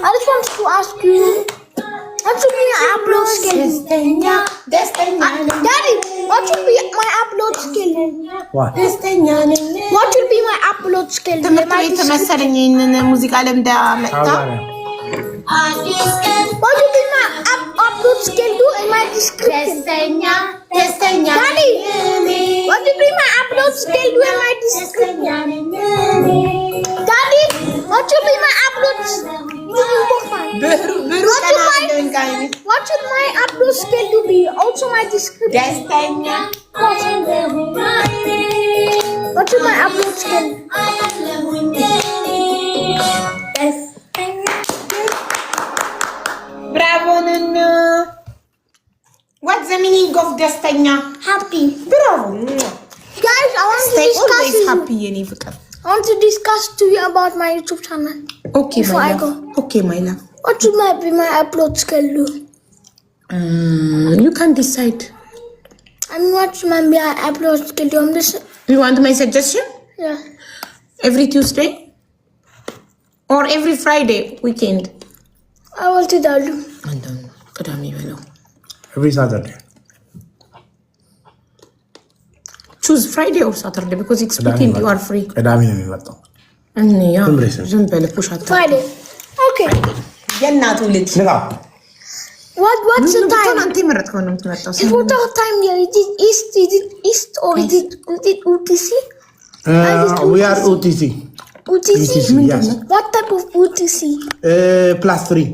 I just want to ask you. What should be my upload skill? Daddy, what should be my upload skill? What? What should be my upload skill? ትምህርት ቤት መሰለኝ ይሄንን ሙዚቃ ለምዳ መጣ What should be my upload skill do in my description? Daddy, what should be my upload skill do in my description? Daddy, what should be my upload skill? What should my upload skill to be? Also my description. What should my upload skill? Bravo, Nunu. What's the meaning of destanya? Happy. Bravo. Guys, I want Stay to discuss always to you. happy, Yeni Fikar. I want to discuss to you about my YouTube channel. Okay, Before my I love. go. Okay, my love. What should be my upload skill do? You can decide. I mean, what should my upload skill do? I'm just, You want my suggestion? yeah. Every Tuesday? Or every Friday weekend? I will do that. And then, Kadami Velo. Every Saturday. Choose Friday or Saturday because it's weekend, you are free. ቅዳሜ ነው የሚመጣው። And yeah, Embrace it. ዝም በል push out. Friday. Okay. የእናቱ ልጅ ንቃ What's the time? አንተ የመረጥከው ነው የምትመጣው። Is what the time here? Is it east or is it UTC? we are OTC. UTC? Yes. What type of UTC? +3.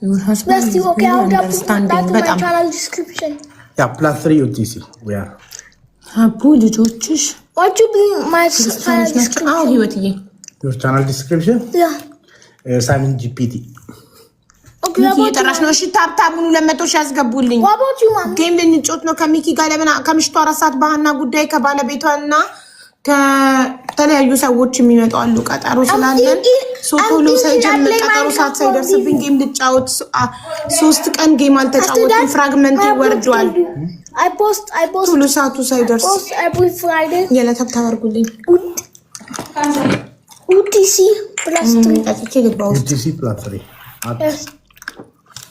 Your husband Plus is two. Okay, very I'll put understanding. that in my በጣም channel description. Yeah, +3 OTC. We are. አቡ ልጆችሽ What should be my channel ክርስቲያኖች ናቸው። አዎ description? ህይወትዬ Your channel description? Yeah. Simon GPT. Okay, ሚኪ እየጠራሽ ነው። እሺ ታብታቡን 200 ሺህ ያስገቡልኝ። what about you, mom? ጌም ልንጮት ነው ከሚኪ ጋር ለምን ከምሽቱ 4 ሰዓት ባህና ጉዳይ ከባለቤቷና ከተለያዩ ሰዎች የሚመጡ አሉ። ቀጠሮ ስላለን ሶቶሎ ሳይጀምር ቀጠሮ ሰዓት ሳይደርስብኝ ጌም ልጫወት 3 ቀን ጌም አልተጫወትም። ፍራግመንት ይወርዷል። I post ቶሎ ሰዓቱ ሳይደርስ every Friday. የለ ታብታብ አድርጉልኝ። UTC +3. ታጥቼ ልባው OTC +3. Yes.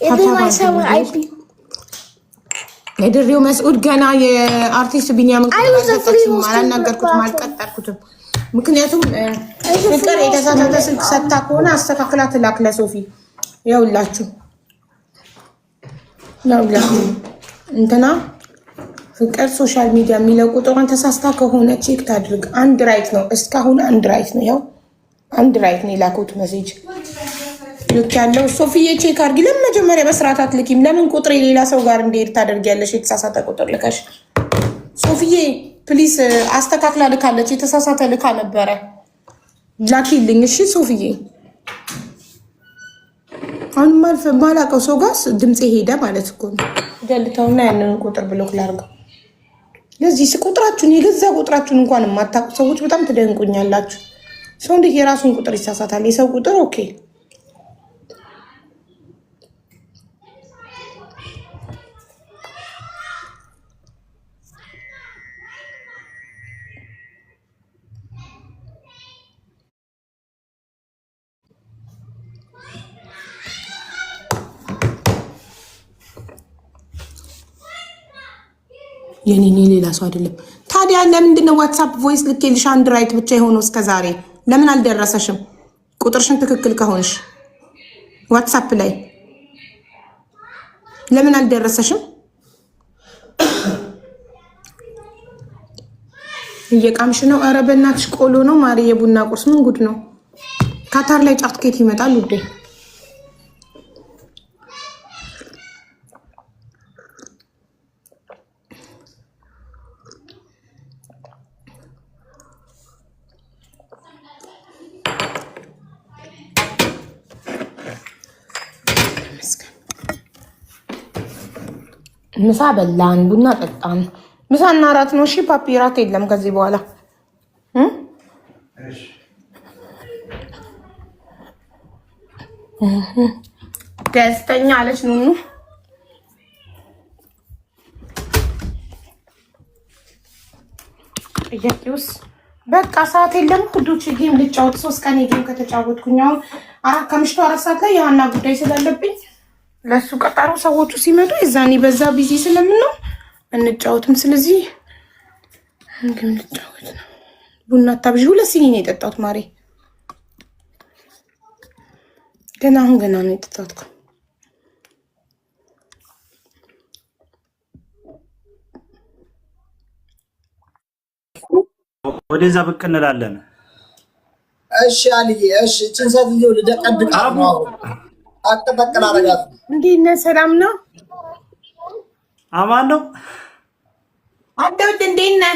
It is my server IP. የድሬው መስዑድ ገና የአርቲስት ቢኒያምን free አላናገርኩትም፣ አልቀጠርኩትም። ምክንያቱም ፍቅር የተሳሳተ ስልክ ሰታ ከሆነ አስተካክላ ትላክ ለሶፊ። ያውላችሁ እንትና ፍቅር ሶሻል ሚዲያ የሚለው ቁጥሯን ተሳስታ ከሆነ ቼክ ታድርግ። አንድ ራይት ነው እስካሁን፣ አንድ ራይት ነው። ያው አንድ ራይት ነው የላኩት ሜሴጅ ልክ ያለው። ሶፊዬ ቼክ አድርጊ። ለምን መጀመሪያ በስርዓት አትልኪም? ለምን ቁጥር የሌላ ሰው ጋር እንዲሄድ ታደርጊያለሽ? የተሳሳተ ቁጥር ልከሽ። ሶፊዬ ፕሊስ አስተካክላ ልካለች። የተሳሳተ ልካ ነበረ። ላኪልኝ እሺ ሶፊዬ። አሁን ማላውቀው ሰው ጋር ድምጽ ሄደ ማለት እኮ ነው። ደልተውና ያንን ቁጥር ብሎክ ላድርገው። ለዚህ ቁጥራችሁን የገዛ ቁጥራችሁን እንኳን የማታውቁ ሰዎች በጣም ትደንቁኛላችሁ። ሰው እንዴት የራሱን ቁጥር ይሳሳታል? የሰው ቁጥር ኦኬ። የኔ ሌላ ሰው አይደለም። ታዲያ ለምንድን ነው ዋትስአፕ ቮይስ ልኬልሽ አንድ ራይት ብቻ የሆነው እስከዛሬ? ለምን አልደረሰሽም? ቁጥርሽን ትክክል ከሆንሽ ዋትስአፕ ላይ ለምን አልደረሰሽም? እየቃምሽ ነው። ኧረ በእናትሽ ቆሎ ነው ማሪ፣ የቡና ቁርስ ምን ጉድ ነው? ካታር ላይ ጫት ኬት ይመጣል ውዴ። ምሳ በላን፣ ቡና ጠጣን። ምሳና እራት ነው። እሺ ፓፒ፣ እራት የለም ከዚህ በኋላ ደስተኛ አለች ኑኑ። ጥያቄውስ በቃ ሰዓት የለም ሁዶች ጌም ልጫወት 3 ቀን ጌም ከተጫወትኩኝ አሁን ከምሽቱ 4 ሰዓት ላይ የሀና ጉዳይ ስላለብኝ ለሱ ቀጠሮ ሰዎቹ ሲመጡ የዛኔ በዛ ቢዚ ስለምነው እንጫወትም። ስለዚህ ጌም ልጫወት ነው። ቡና አታብዢ። 2 ሲኒ ነው የጠጣሁት ማሬ። ገና ነው የጠጣሁት። ወደዛ ብቅ እንላለን። እሺ አልዬ፣ እሺ እቺን ሰትዬው ልደቀድቃት ነው። አቀጠቅላ አረጋት። እንዴት ነህ? ሰላም ነው? አማን ነው? አደውት እንዴት ነህ?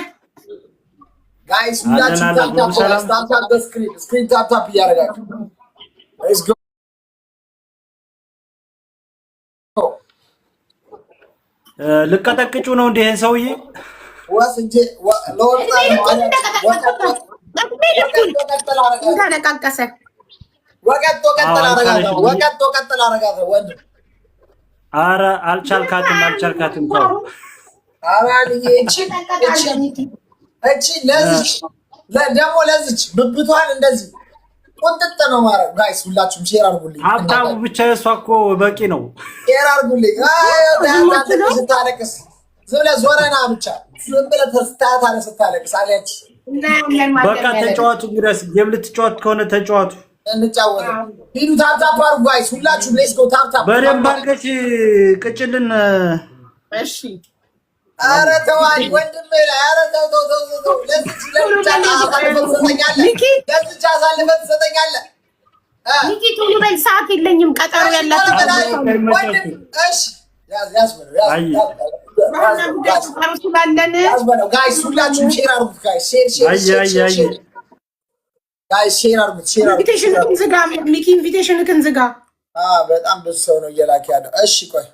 ጋይስ ሁላችሁ ታፕ ስክሪን ታፕ እያረጋችሁ ሌትስ ጎ። ልቀጠቅጩ ነው እንዴ ይሄን ሰውዬ? ወስጄ ለወጣ ወቀጦ ቀጥል አረጋት። ወንድ ኧረ አልቻልካትም ተው። አባልዬ እቺ ለዚች ደግሞ ለዚች ብብቷን እንደዚህ ቁንጥጥ ነው ማለት ጋይስ። ሁላችሁም ሼር አድርጉልኝ። ሀብታሙ ብቻ የሷ እኮ በቂ ነው። ሼር አድርጉልኝ። ስታለቅስ ዝም ብለህ ዞረና ብቻ ዝም ብለህ ስታለቅስ አለች። በቃ ተጫዋቱ። እንግዲያስ ጌም ልትጫወት ከሆነ ተጫዋቱ። እንጫወት። ሂዱ ታፕታፕ አድርጉ ጋይስ ሁላችሁም። ሌትስ ጎ ታፕታፕ። በደንብ አድርገሽ ቅጭልን። እሺ ኧረ ተዋኝ ወንድሜ ላይ ኧረ ተው። ለዚች አሳልፈህ ትሰጠኛለህ። ሚኪ ቶሎ በል ሰዓት የለኝም ቀጠሮ ያላት። እሺ ያዝ በለው ጋይስ ሁላችሁም ሼር አድርጉት ጋይስ። ሼር አድርጉት። ኢንቪቴሽንክን ዝጋ ሚኪ፣ ኢንቪቴሽንክን ዝጋ። በጣም ብዙ ሰው ነው እየላክ ያለው። እሺ ቆይ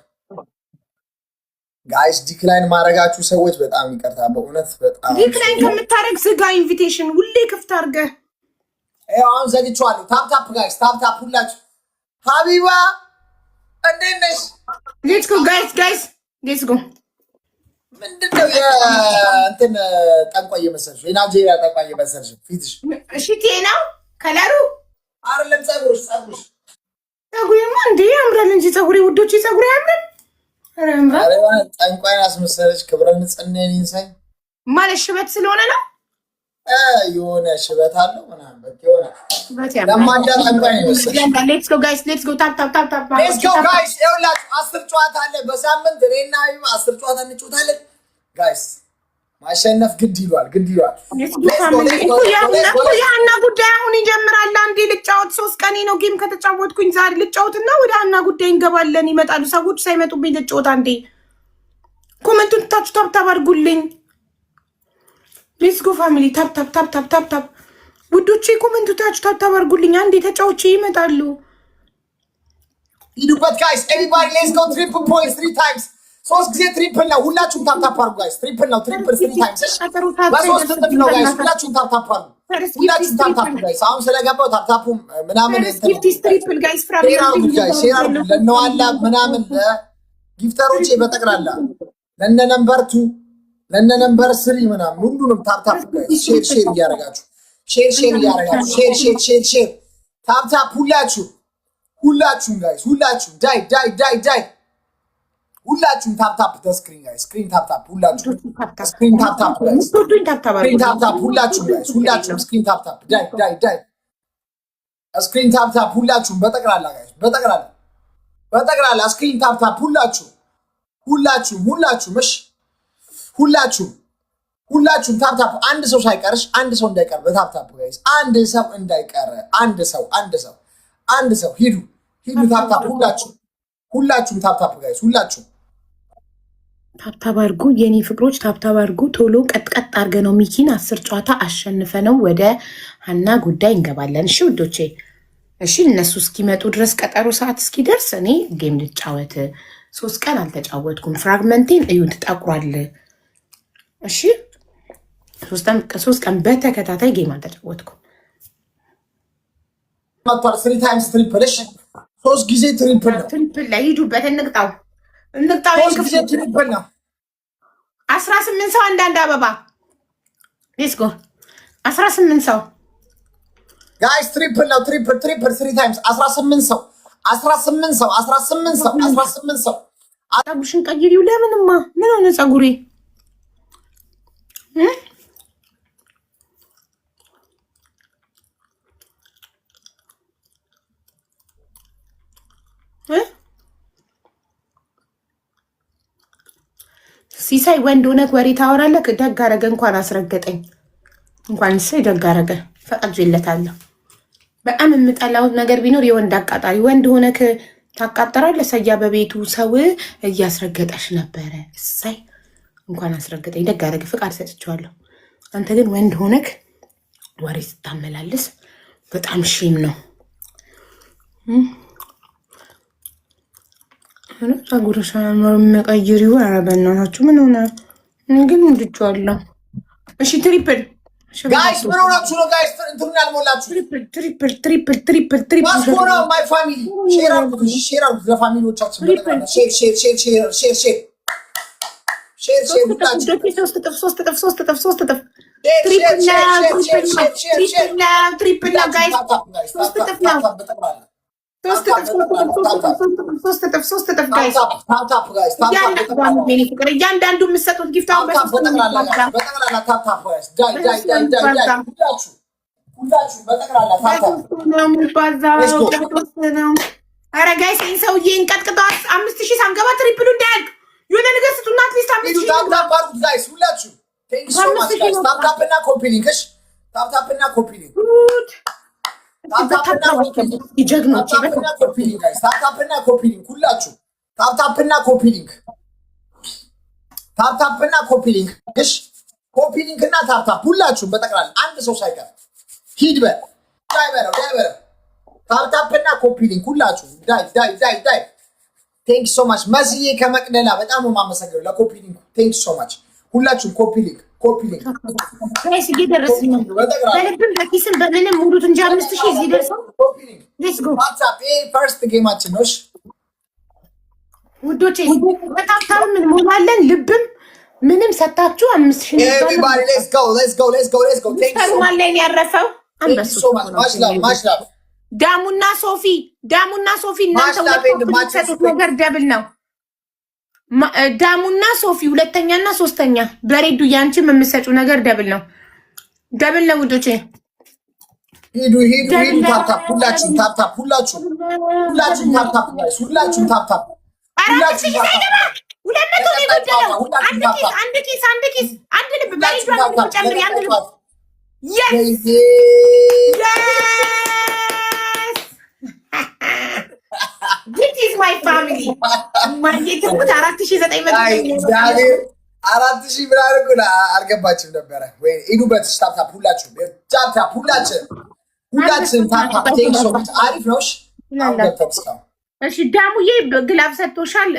ጋይስ ዲክላይን ማድረጋችሁ ሰዎች በጣም ይቅርታ፣ በእውነት በጣም ዲክላይን ከምታረግ ዝጋ ኢንቪቴሽን። ሁሌ ክፍት አድርገህ አሁን ዘግቼዋለሁ። ታፕታፕ ጋይስ ታፕታፕ ሁላችሁ። ሀቢባ እንዴት ነሽ? ሌትስ ጎ ጋይስ ሌትስ ጎ። ምንድነው የእንትን ጠንቋይ የመሰልሽ? የናይጄሪያ ጠንቋይ የመሰልሽ ፊትሽ። እሺ ነው ከለሩ አይደለም ፀጉርሽ። ፀጉሬማ እንዴ ያምራል እንጂ ፀጉሬ ውዶቼ፣ ፀጉሬ ያምራል። ጠንቋይን አስመሰለች። ክብረ ንጽህናን ይንሳይ ማለት ሽበት ስለሆነ ነው። የሆነ ሽበት አለው ምናምን በቃ የሆነ ለማዳ ጠንቋይ ነው መሰለኝ። ሌትስ ጎ ጋይስ ሌትስ ጎ ታፕ ሌትስ ጎ ጋይስ። ይኸውላችሁ 10 ጨዋታ አለ በሳምንት። እኔና ሀቢባ 10 ጨዋታ እንጫወታለን ጋይስ። ማሸነፍ ግድ ይሏል። የሀና ጉዳይ አሁን ይጀምራል። አንዴ ልጫወት 3 ቀኔ ነው ጌም ከተጫወትኩኝ። ዛሬ ልጫወትና ወደ ሀና ጉዳይ እንገባለን። ይመጣሉ ሰዎች ሳይመጡብኝ ልጫወት። አንዴ ኮመንቱን ታችሁ ታፕታፕ አድርጉልኝ። ሌትስ ጎ ፋሚሊ ታፕታፕ ውዶቼ፣ ኮመንቱ ታችሁ ታፕታፕ አድርጉልኝ። አንዴ ተጫውቼ ይመጣሉ። ሂዱበት ጋይስ ኤቭሪባዲ ሌትስ ጎ። ትሪፕል ፖይንት 3 ታይምስ 3 ጊዜ ትሪፕል ነው። ሁላችሁም ታፕታፕ አድርጉ ጋይስ። ትሪፕል ነው። ትሪፕል 3 ታይምስ በ3 እጥፍ ነው ጋይስ። ሁላችሁም ታፕታፕ አድርጉ። ሁላችሁም ታፕታፕ ጋይስ። አሁን ስለገባው ታፕታፑ ምናምን ትሪፕል ጋይስ ሼር አድርጉ ጋይስ። ሼር አድርጉ ለነዋላ ምናምን ለጊፍተሮቼ በጠቅላላ ለነ ነምበር 2 ለነ ነምበር 3 ምናምን ሁሉንም ታፕታፕ ጋይስ። ሼር እያደረጋችሁ ሼር ታፕታፕ ሁላችሁም ጋይስ። ሁላችሁም ዳይ ሁላችሁም ታፕታፕ ስክሪን ጋይስ። ስክሪን ታፕታፕ ሁላችሁም ስክሪን ታፕታፕ ጋይስ። ስክሪን ታፕታፕ ሁላችሁም ጋይስ። ሁላችሁም ስክሪን ታፕታፕ ዳይ ስክሪን ታፕታፕ ሁላችሁም በጠቅላላ ጋይስ። በጠቅላላ ስክሪን ታፕታፕ ሁላችሁም እሺ ሁላችሁም ታፕታፕ። አንድ ሰው ሳይቀርሽ፣ አንድ ሰው እንዳይቀር በታፕታፕ ጋይስ። አንድ ሰው እንዳይቀር፣ አንድ ሰው ሂዱ ታፕታፕ ሁላችሁም ታፕታፕ ጋይስ። ሁላችሁም ታፕታፕ አድርጉ የኔ ፍቅሮች፣ ታፕታፕ አድርጉ። ቶሎ ቀጥቀጥ አድርገ ነው ሚኪን 10 ጨዋታ አሸንፈ ነው ወደ ሀና ጉዳይ እንገባለን። እሺ ውዶቼ፣ እሺ እነሱ እስኪመጡ ድረስ ቀጠሮ ሰዓት እስኪደርስ እኔ ጌም ልጫወት። 3 ቀን አልተጫወትኩም። ፍራግመንቴን እዩት፣ ጠቁሯል። እሺ 3 ቀን በተከታታይ ጌም አልተጫወትኩም። 3 ታይምስ ትሪፕል። እሺ 3 ጊዜ ትሪፕል ነው። ትሪፕል ላይ ሂዱበት። እንቅጣው 3 ጊዜ ትሪፕል ነው። 18 ሰው አንዳንድ አበባ። ሌትስ ጎ 18 ሰው ጋይስ ትሪፕል ነው ትሪፕል 3 ታይምስ 18 ሰው 18 ሰው 18 ሰው 18 ሰው ፀጉርሽን ቀይሪው። ለምንማ ምን ሆነ ፀጉሬ? ሲሳይ ወንድ ሆነህ ወሬ ታወራለህ። ደግ አደረገ እንኳን አስረገጠኝ። እንኳን እሰይ ደግ አደረገ። ፈቅጄለታለሁ። በጣም የምጠላው ነገር ቢኖር የወንድ አቃጣሪ። ወንድ ሆነህ ታቃጠራለህ። ሰያ በቤቱ ሰው እያስረገጠሽ ነበረ። እሰይ እንኳን አስረገጠኝ። ደግ አደረገ። ፍቃድ ሰጥቼዋለሁ። አንተ ግን ወንድ ሆነህ ወሬ ስታመላልስ በጣም ሼም ነው። ፀጉርሽ መቀየሪው። ኧረ በእናታችሁ ምን ሆነ? እኔ ግን ወድጄዋለሁ። እሺ ትሪፕል ጋይስ ምን ሆናችሁ ነው ጋይስ? እንትም ያልሞላችሁ ትሪፕል ማስኮና ማይ ፋሚሊ ሼር አድርጉ ለፋሚሊዎቻችን። ሼር ትሪፕል ጋይስ ሶስት እጥፍ ጋይስ። እያንዳንዱ የምትሰጡት ጊፍት ነው። ኧረ ጋይስ ይህን ሰውዬ እንቀጥቅጠው። 5000 ሳንገባ ትሪፕሉ እንዳያልቅ የሆነ ነገር ስጡና አትሊስት 5000 ታፕታፕና ኮፒሊንግ ታፕታፕና ኮፒሊንግ ሁላችሁ ታፕታፕና ኮፒሊንግ እሺ፣ ኮፒሊንግ እና ታፕታፕ ሁላችሁ በጠቅላላ አንድ ሰው ሳይቀር ሂድ በል ዳይ ታፕታፕና ኮፒሊንግ ሁላችሁ ዳይ ቴንክ ሶ ማች መስዬ ከመቅደላ በጣም ነው የማመሰግነው ለኮፒሊንግ ቴንክ ሶ ማች ሁላችሁ ኮፒሊንግ ጋይስ እየደረስን ነው። በልብም በኪስም በምንም ሙሉት እንጂ 5000 እዚህ ደርሰው ሌትስ ጎ ዋትስአፕ ፈርስት ጌማችን ነው። እሺ ውዶቼ በጣም ምን ሞላለን። ልብም ምንም ሰጣችሁ 5000 ኤቭሪባዲ ሌትስ ጎ ቴንክ ሶ ማች ላይ ያረፈው አንበሱ ማሽላፍ ዳሙና ሶፊ እናንተ ሁለቱም ነገር ደብል ነው። ዳሙና ሶፊ ሁለተኛና ሶስተኛ በሬዱ ያንቺም የምትሰጪው ነገር ደብል ነው ውዶቼ። ሂዱ ታፕታፕ ሁላችሁም ታፕታፕ ሁላችሁም ታፕታፕ ጋይስ ሁላችሁም ታፕታፕ አንድ ኪስ አንድ ልብ በሬዱ ጨምሪ አንድ ልብ This is my family. ማግኘት 4900 4000 ብር አድርጎና አልገባችም ነበረ ወይ? ሂዱበት ታፕታፕ ሁላችሁም ታፕታፕ ሁላችን ታፕታፕ ቴንክ ሶ ማች አሪፍ ነው። እሺ ዳሙዬ ግላብ ሰጥቶሻል።